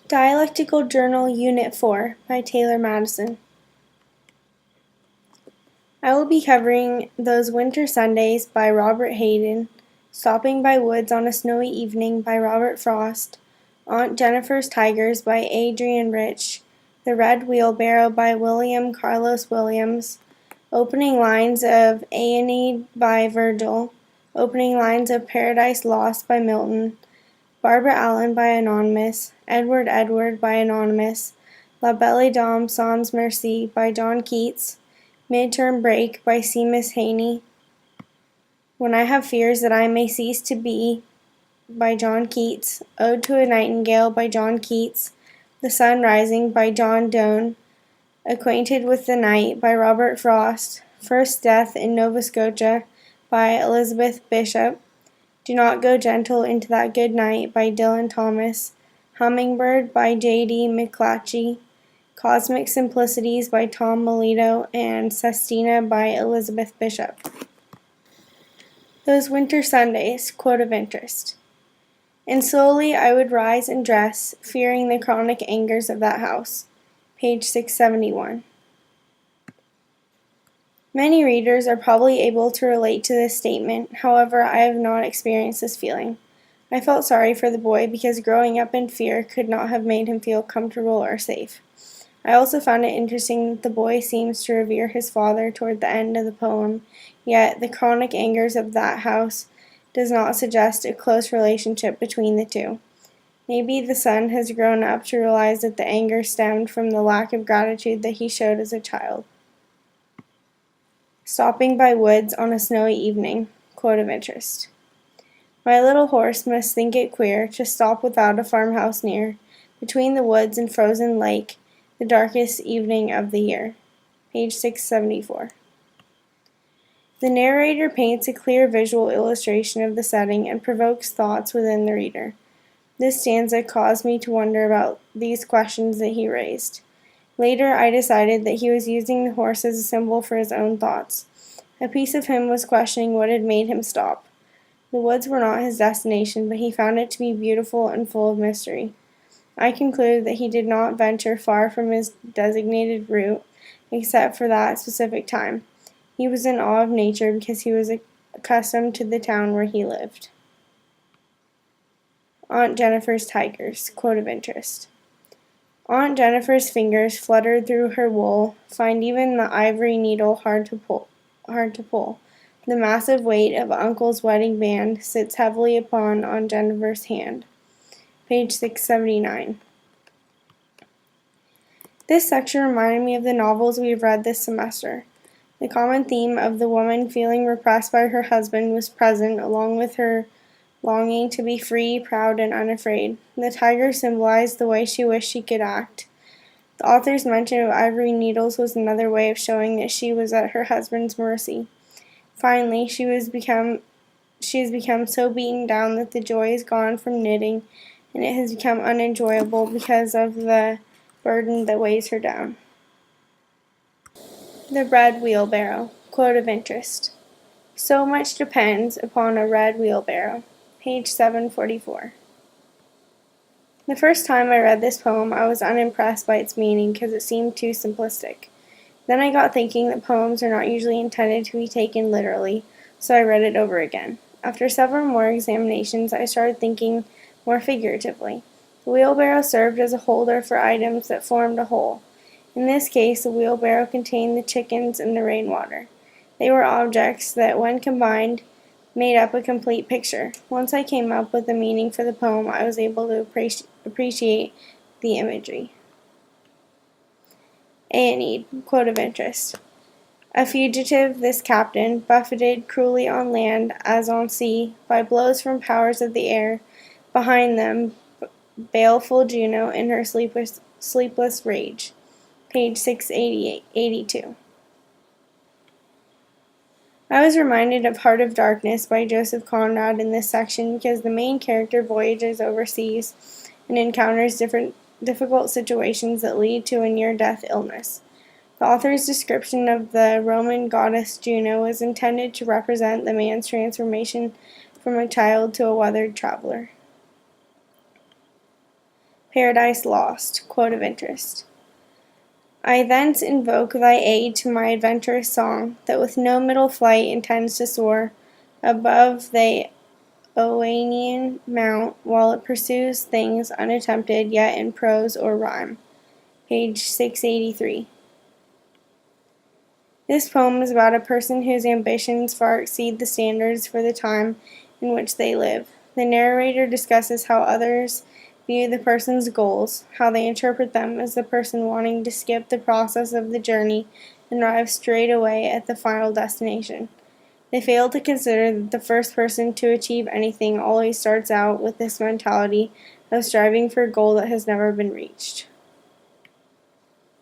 Dialectical Journal Unit 4 by Taylor Madison. I will be covering Those Winter Sundays by Robert Hayden, Stopping by Woods on a Snowy Evening by Robert Frost, Aunt Jennifer's Tigers by Adrienne Rich, The Red Wheelbarrow by William Carlos Williams, Opening Lines of Aeneid by Virgil, Opening Lines of Paradise Lost by Milton, Barbara Allen by Anonymous, Edward Edward by Anonymous, La Belle Dame Sans Merci by John Keats, Midterm Break by Seamus Heaney, When I Have Fears That I May Cease to Be by John Keats, Ode to a Nightingale by John Keats, The Sun Rising by John Donne, Acquainted with the Night by Robert Frost, First Death in Nova Scotia by Elizabeth Bishop, Do Not Go Gentle into That Good Night by Dylan Thomas, Hummingbird by J.D. McClatchy, Cosmic Simplicities by Tom Melito, and Sestina by Elizabeth Bishop. Those Winter Sundays, quote of interest. And slowly I would rise and dress, fearing the chronic angers of that house. Page 671. Many readers are probably able to relate to this statement, however, I have not experienced this feeling. I felt sorry for the boy because growing up in fear could not have made him feel comfortable or safe. I also found it interesting that the boy seems to revere his father toward the end of the poem, yet the chronic angers of that house does not suggest a close relationship between the two. Maybe the son has grown up to realize that the anger stemmed from the lack of gratitude that he showed as a child. Stopping by Woods on a Snowy Evening, quote of interest. My little horse must think it queer to stop without a farmhouse near, between the woods and frozen lake, the darkest evening of the year. Page 674. The narrator paints a clear visual illustration of the setting and provokes thoughts within the reader. This stanza caused me to wonder about these questions that he raised. Later, I decided that he was using the horse as a symbol for his own thoughts. A piece of him was questioning what had made him stop. The woods were not his destination, but he found it to be beautiful and full of mystery. I concluded that he did not venture far from his designated route, except for that specific time. He was in awe of nature because he was accustomed to the town where he lived. Aunt Jennifer's Tigers, quote of interest. Aunt Jennifer's fingers fluttered through her wool, find even the ivory needle hard to pull. The massive weight of Uncle's wedding band sits heavily upon Aunt Jennifer's hand. Page 679. This section reminded me of the novels we've read this semester. The common theme of the woman feeling repressed by her husband was present, along with her longing to be free, proud, and unafraid. The tiger symbolized the way she wished she could act. The author's mention of ivory needles was another way of showing that she was at her husband's mercy. Finally, she has become so beaten down that the joy is gone from knitting, and it has become unenjoyable because of the burden that weighs her down. The Red Wheelbarrow, quote of interest. So much depends upon a red wheelbarrow. Page 744. The first time I read this poem, I was unimpressed by its meaning because it seemed too simplistic. Then I got thinking that poems are not usually intended to be taken literally, so I read it over again. After several more examinations, I started thinking more figuratively. The wheelbarrow served as a holder for items that formed a whole. In this case, the wheelbarrow contained the chickens and the rainwater. They were objects that, when combined, made up a complete picture. Once I came up with the meaning for the poem, I was able to appreciate the imagery. Aeneid, quote of interest. A fugitive, this captain, buffeted cruelly on land as on sea, by blows from powers of the air, behind them, baleful Juno in her sleepless rage. Page 682. I was reminded of Heart of Darkness by Joseph Conrad in this section because the main character voyages overseas and encounters difficult situations that lead to a near-death illness. The author's description of the Roman goddess Juno was intended to represent the man's transformation from a child to a weathered traveler. Paradise Lost. Quote of interest. I thence invoke thy aid to my adventurous song, that with no middle flight intends to soar above the Oenean mount, while it pursues things unattempted, yet in prose or rhyme. Page 683. This poem is about a person whose ambitions far exceed the standards for the time in which they live. The narrator discusses how others view the person's goals, how they interpret them as the person wanting to skip the process of the journey and arrive straight away at the final destination. They fail to consider that the first person to achieve anything always starts out with this mentality of striving for a goal that has never been reached.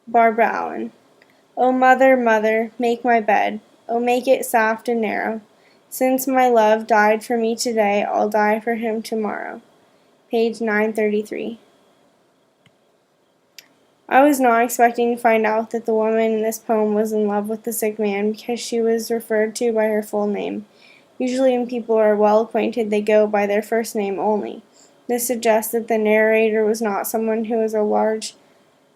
Barbara Allen. O mother, mother, make my bed. O make it soft and narrow. Since my love died for me today, I'll die for him tomorrow. Page 933. I was not expecting to find out that the woman in this poem was in love with the sick man because she was referred to by her full name. Usually when people are well acquainted, they go by their first name only. This suggests that the narrator was not someone who was a large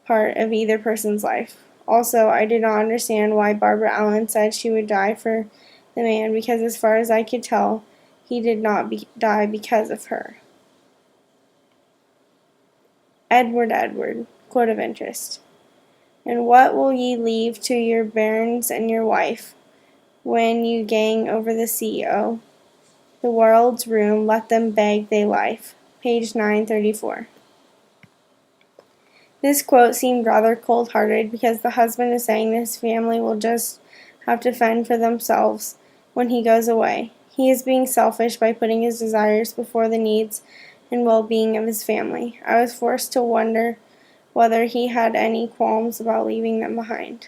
part of either person's life. Also, I did not understand why Barbara Allen said she would die for the man because as far as I could tell, he did not die because of her. Edward. Quote of interest. And what will ye leave to your bairns and your wife when you gang over the sea, oh? The world's room, let them beg they life. Page 934. This quote seemed rather cold-hearted because the husband is saying his family will just have to fend for themselves when he goes away. He is being selfish by putting his desires before the needs and well-being of his family. I was forced to wonder whether he had any qualms about leaving them behind.